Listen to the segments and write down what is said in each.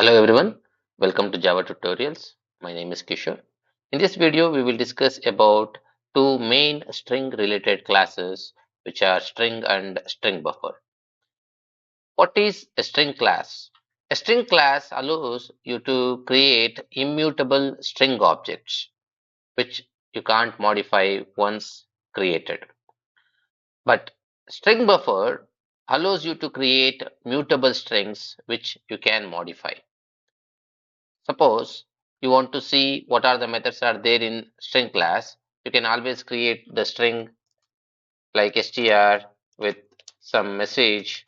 Hello everyone, welcome to Java Tutorials. My name is Kishore. In this video, we will discuss about two main string related classes which are string and string buffer. What is a string class? A string class allows you to create immutable string objects which you can't modify once created. But string buffer allows you to create mutable strings which you can modify. Suppose you want to see what are the methods are there in string class, you can always create the string like str with some message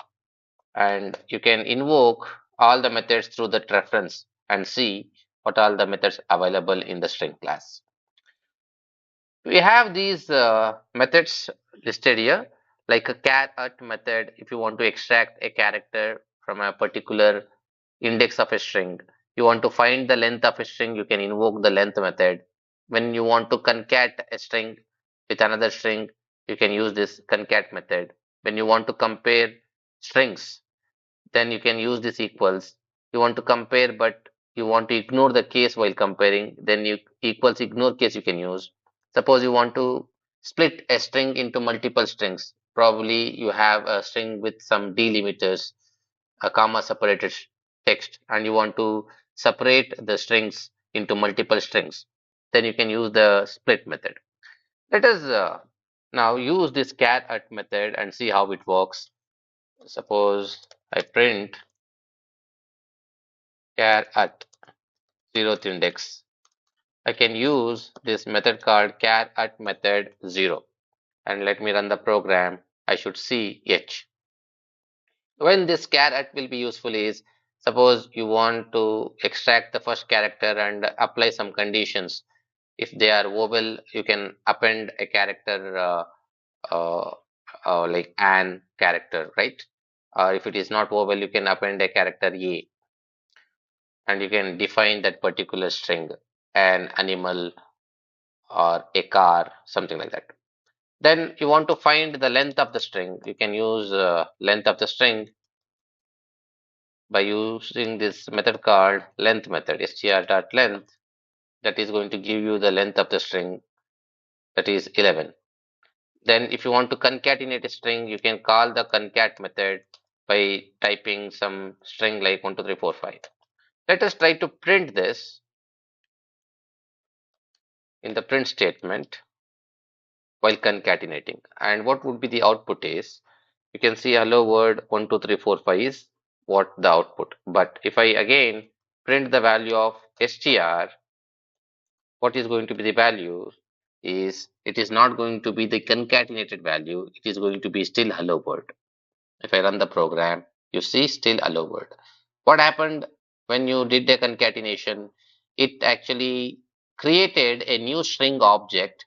and you can invoke all the methods through the reference and see what are the methods available in the string class. We have these methods listed here like a char at method. If you want to extract a character from a particular index of a string, you want to find the length of a string, you can invoke the length method. When you want to concat a string with another string, you can use this concat method. When you want to compare strings, then you can use this equals. You want to compare but you want to ignore the case while comparing, then you equals ignore case you can use. Suppose you want to split a string into multiple strings, probably you have a string with some delimiters, a comma separated text, and you want to separate the strings into multiple strings, then you can use the split method. Let us now use this char at method and see how it works. Suppose I print char at 0th index. I can use this method called char at method 0 and let me run the program. I should see h. When this char at will be useful is, suppose you want to extract the first character and apply some conditions. If they are vowel, you can append a character uh, like an character, right? Or if it is not vowel, you can append a character a, and you can define that particular string, an animal or a car, something like that. Then you want to find the length of the string. You can use length of the string by using this method called length method, str.length, that is going to give you the length of the string, that is 11. Then if you want to concatenate a string, you can call the concat method by typing some string like 1, 2, 3, 4, 5. Let us try to print this in the print statement while concatenating. And what would be the output is, you can see hello world 1, 2, 3, 4, 5 is what the output. But if I again print the value of str, what is going to be the value is, it is not going to be the concatenated value, it is going to be still hello world. If I run the program, you see still hello world. What happened when you did the concatenation? It actually created a new string object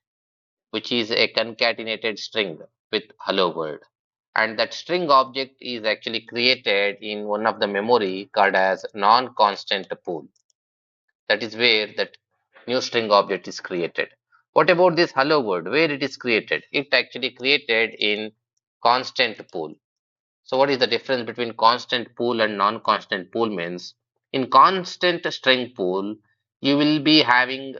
which is a concatenated string with hello world. And that string object is actually created in one of the memory called as non-constant pool. That is where that new string object is created. What about this hello world? Where it is created? It actually created in constant pool. So what is the difference between constant pool and non-constant pool means? In constant string pool, you will be having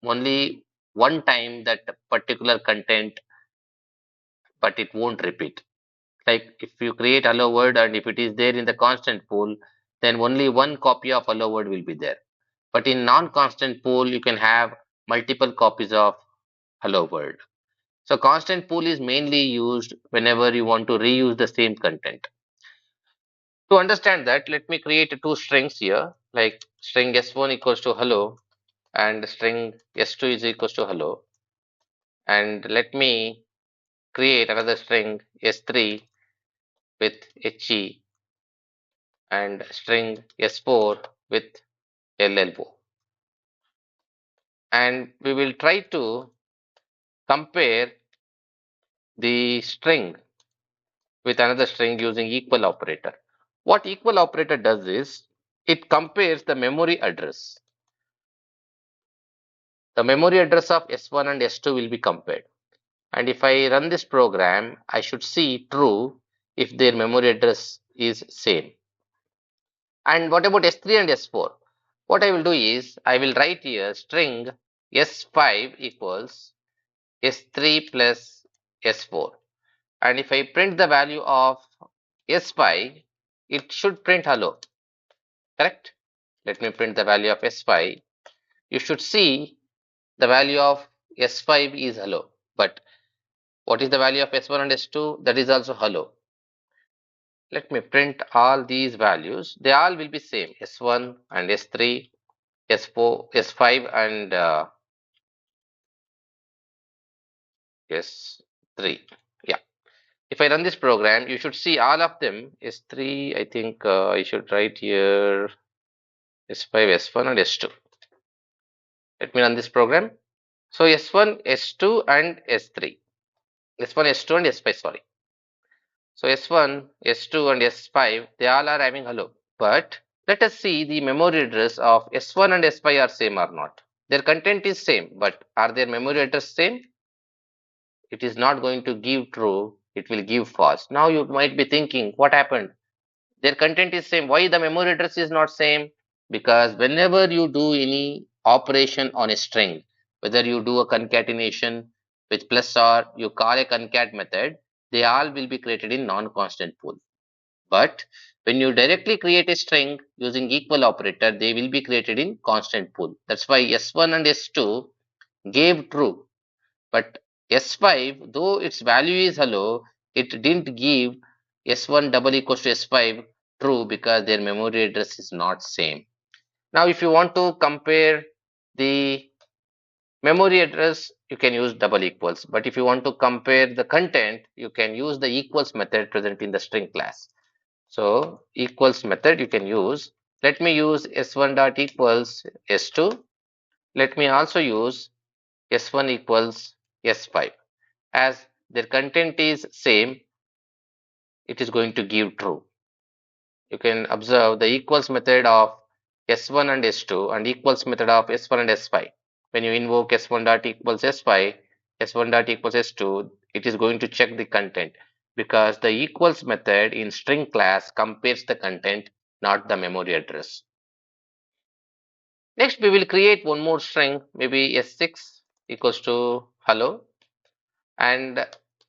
only one time that particular content, but it won't repeat. Like if you create hello world and if it is there in the constant pool, then only one copy of hello world will be there. But in non-constant pool, you can have multiple copies of hello world. So constant pool is mainly used whenever you want to reuse the same content. To understand that, let me create two strings here, like string s1 equals to hello and string s2 is equals to hello. And let me create another string s3 with he and string s4 with llo. And we will try to compare the string with another string using equal operator. What equal operator does is, it compares the memory address. The memory address of s1 and s2 will be compared. And if I run this program, I should see true if their memory address is same. And what about S3 and S4? What I will do is I will write here string S5 equals S3 plus S4. And if I print the value of S5, it should print hello, correct? Let me print the value of S5. You should see the value of S5 is hello. But what is the value of S1 and S2? That is also hello. Let me print all these values. They all will be same. S1 and S3, S4, S5 and S3. Yeah. If I run this program, you should see all of them. S3, I think I should write here S5, S1 and S2. Let me run this program. So S1, S2 and S3. S1, S2 and S5, sorry. So S1, S2 and S5, they all are having hello. But let us see the memory address of S1 and S5 are same or not. Their content is same, but are their memory address same? It is not going to give true, it will give false. Now you might be thinking, what happened? Their content is same. Why the memory address is not same? Because whenever you do any operation on a string, whether you do a concatenation with plus or you call a concat method, they all will be created in non-constant pool. But when you directly create a string using equal operator, they will be created in constant pool. That's why S1 and S2 gave true. But S5, though its value is hello, it didn't give S1 double equals to S5 true because their memory address is not same. Now, if you want to compare the memory address, you can use double equals. But if you want to compare the content, you can use the equals method present in the string class. So equals method you can use. Let me use S1 dot equals S2. Let me also use S1 equals S5. As their content is same, it is going to give true. You can observe the equals method of S1 and S2 and equals method of S1 and S5. When you invoke S1 dot equals S5, S1 dot equals S2, it is going to check the content because the equals method in string class compares the content, not the memory address. Next, we will create one more string, maybe S6 equals to hello, and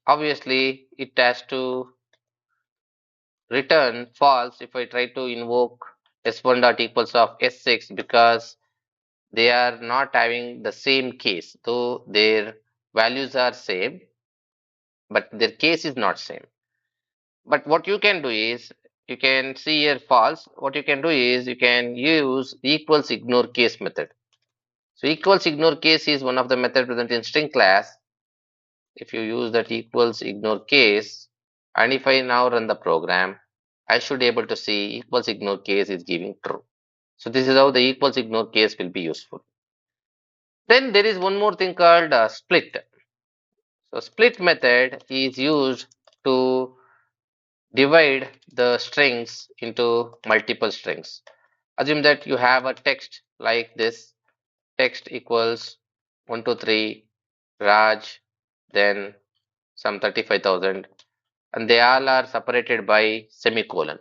obviously it has to return false if I try to invoke S1 dot equals of S6 because they are not having the same case, though their values are same, but their case is not same. But what you can do is, you can see here false, what you can do is you can use equals ignore case method. So equals ignore case is one of the method present in string class. If you use that equals ignore case, and if I now run the program, I should be able to see equals ignore case is giving true. So this is how the equals ignore case will be useful. Then there is one more thing called split. So split method is used to divide the strings into multiple strings. Assume that you have a text like this, text equals 123 Raj, then some 35,000, and they all are separated by semicolon.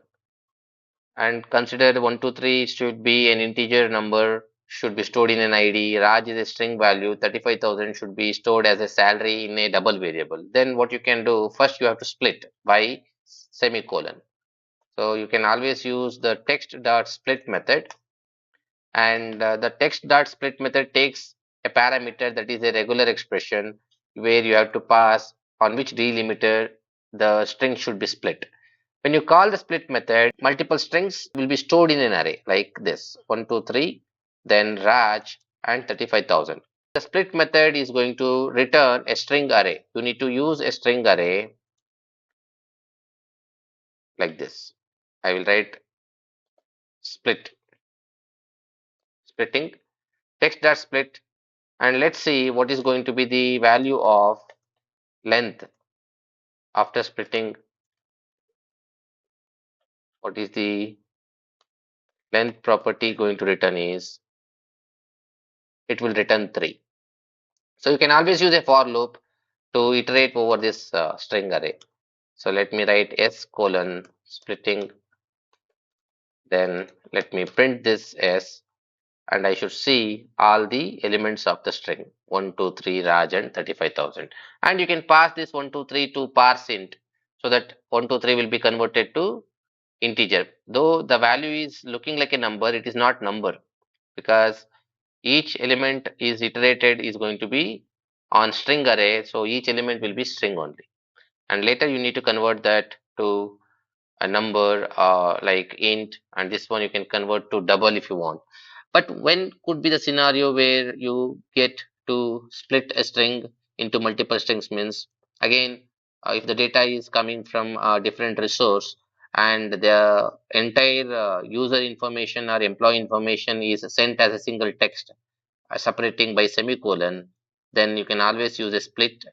And consider 123 should be an integer number, should be stored in an ID. Raj is a string value. 35,000 should be stored as a salary in a double variable. Then what you can do, first you have to split by semicolon. So you can always use the text dot split method, and the text dot split method takes a parameter that is a regular expression where you have to pass on which delimiter the string should be split. When you call the split method, multiple strings will be stored in an array like this 123, then Raj and 35,000. The split method is going to return a string array. You need to use a string array like this. I will write splitting text dot split, and let's see what is going to be the value of length after splitting. What is the length property going to return is, it will return 3. So you can always use a for loop to iterate over this string array. So let me write s colon splitting Then let me print this S, and I should see all the elements of the string 1, 2, 3, Raj, and 35,000. And you can pass this 1, 2, 3 to parse int so that 1, 2, 3 will be converted to integer. Though the value is looking like a number, it is not number because each element is iterated is going to be on string array, so each element will be string only. And later you need to convert that to a number like int, and this one you can convert to double if you want. But when could be the scenario where you get to split a string into multiple strings means again if the data is coming from a different resource and the entire user information or employee information is sent as a single text separating by semicolon, then you can always use a split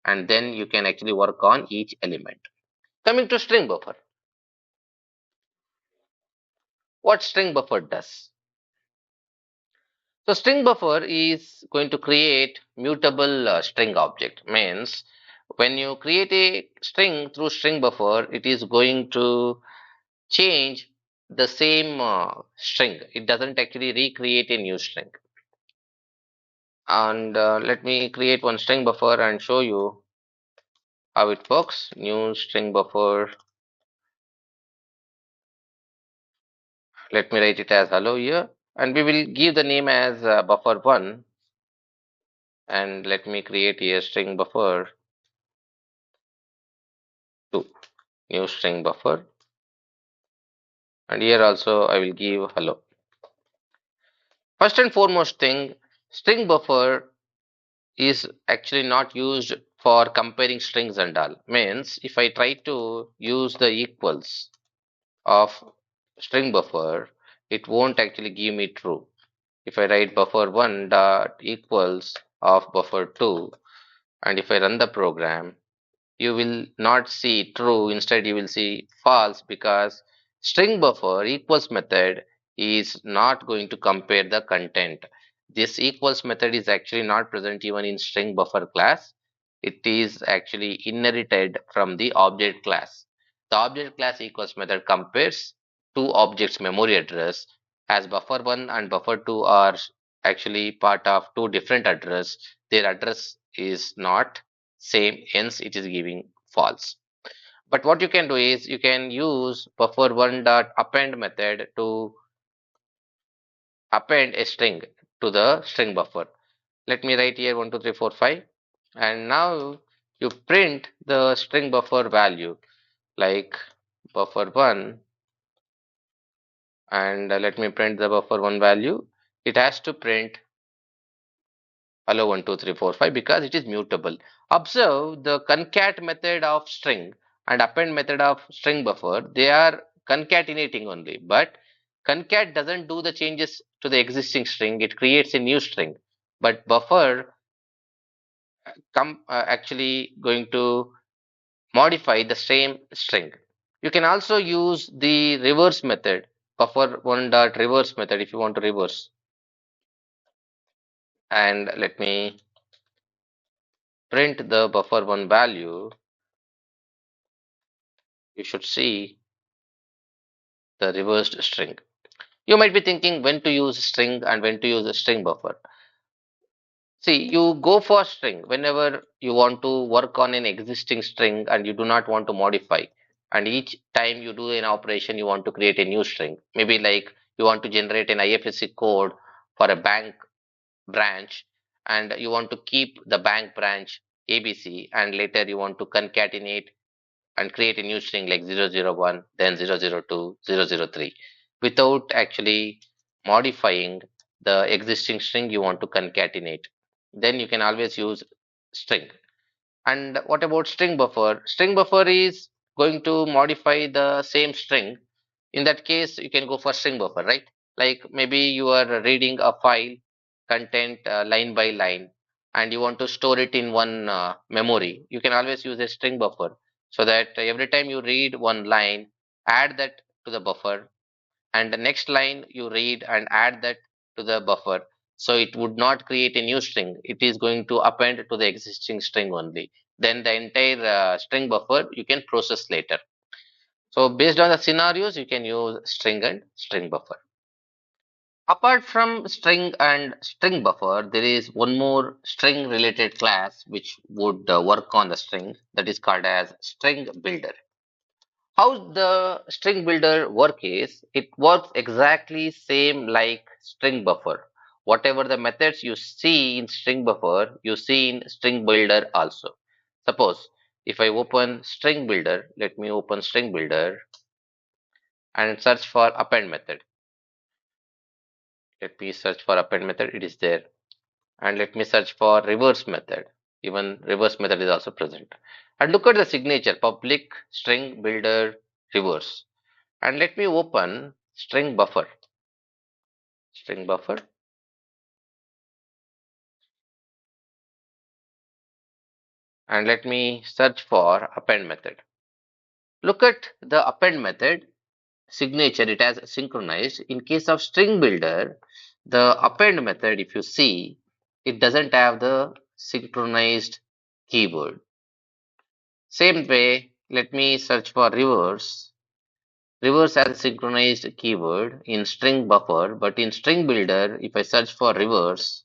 and then you can actually work on each element. Coming to string buffer, what string buffer does? So string buffer is going to create mutable string object. Means when you create a string through string buffer, it is going to change the same string. It doesn't actually recreate a new string. And let me create one string buffer and show you how it works. New string buffer. Let me write it as hello here. And we will give the name as buffer1. And let me create here string buffer 2. New string buffer, and here also I will give hello. First and foremost thing, string buffer is actually not used for comparing strings and all. Means if I try to use the equals of string buffer, it won't actually give me true. If I write buffer1 dot equals of buffer2 and if I run the program, you will not see true, instead you will see false because string buffer equals method is not going to compare the content. This equals method is actually not present even in string buffer class. It is actually inherited from the object class. The object class equals method compares two objects memory address, as buffer1 and buffer2 are actually part of two different address. Their address is not same, hence it is giving false. But what you can do is you can use buffer1 dot append method to append a string to the string buffer. Let me write here 1 2 3 4 5, and now you print the string buffer value like buffer1, and let me print the buffer1 value. It has to print hello 1 2 3 4 5 because it is mutable. Observe the concat method of string and append method of string buffer, they are concatenating only, but concat doesn't do the changes to the existing string, it creates a new string. But buffer actually going to modify the same string. You can also use the reverse method, buffer1 dot reverse method, if you want to reverse. And let me print the buffer1 value. You should see the reversed string. You might be thinking when to use string and when to use a string buffer. See, you go for string whenever you want to work on an existing string and you do not want to modify. And each time you do an operation, you want to create a new string. Maybe like you want to generate an IFSC code for a bank branch and you want to keep the bank branch ABC, and later you want to concatenate and create a new string like 001, then 002, 003 without actually modifying the existing string you want to concatenate. Then you can always use string. And what about string buffer? String buffer is going to modify the same string. In that case, you can go for string buffer, right? Like maybe you are reading a file content line by line and you want to store it in one memory. You can always use a string buffer so that every time you read one line, add that to the buffer, and the next line you read and add that to the buffer, so it would not create a new string, it is going to append to the existing string only. Then the entire string buffer you can process later. So based on the scenarios, you can use string and string buffer. Apart from string and string buffer, there is one more string related class which would work on the string, that is called as string builder. How the string builder work is, it works exactly same like string buffer. Whatever the methods you see in string buffer, you see in string builder also. Suppose if I open string builder, let me open string builder and search for append method. Let me search for append method, it is there. And let me search for reverse method. Even reverse method is also present. And look at the signature, public string builder reverse. And let me open string buffer, and let me search for append method. Look at the append method signature, it has synchronized. In case of string builder, the append method, if you see, it doesn't have the synchronized keyword. Same way, let me search for reverse. Reverse has a synchronized keyword in string buffer, but in string builder, if I search for reverse,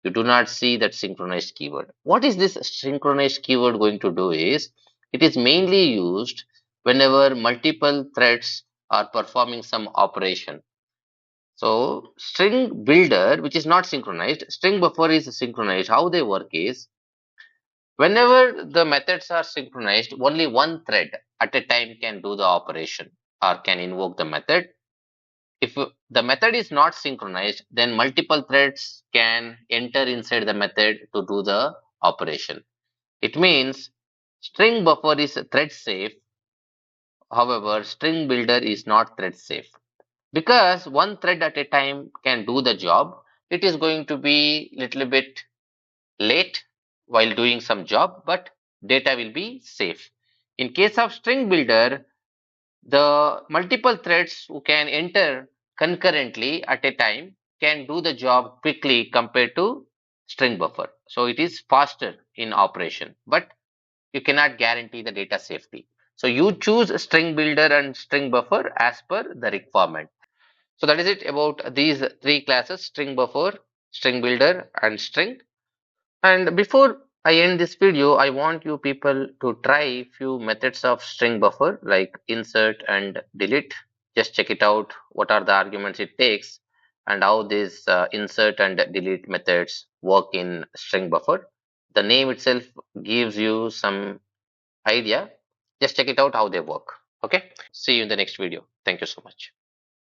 you do not see that synchronized keyword. What is this synchronized keyword going to do is, it is mainly used whenever multiple threads are performing some operation. So string builder, which is not synchronized, string buffer is synchronized. How they work is, whenever the methods are synchronized, only one thread at a time can do the operation or can invoke the method. If the method is not synchronized, then multiple threads can enter inside the method to do the operation. It means string buffer is thread safe. However, string builder is not thread safe. Because one thread at a time can do the job, it is going to be little bit late while doing some job, but data will be safe. In case of string builder, the multiple threads who can enter concurrently at a time can do the job quickly compared to string buffer. So it is faster in operation, but you cannot guarantee the data safety. So you choose string builder and string buffer as per the requirement. So that is it about these three classes: string buffer, string builder, and string. And before I end this video, I want you people to try few methods of string buffer like insert and delete. Just check it out. What are the arguments it takes and how these insert and delete methods work in string buffer. The name itself gives you some idea. Just check it out how they work. Okay. See you in the next video. Thank you so much.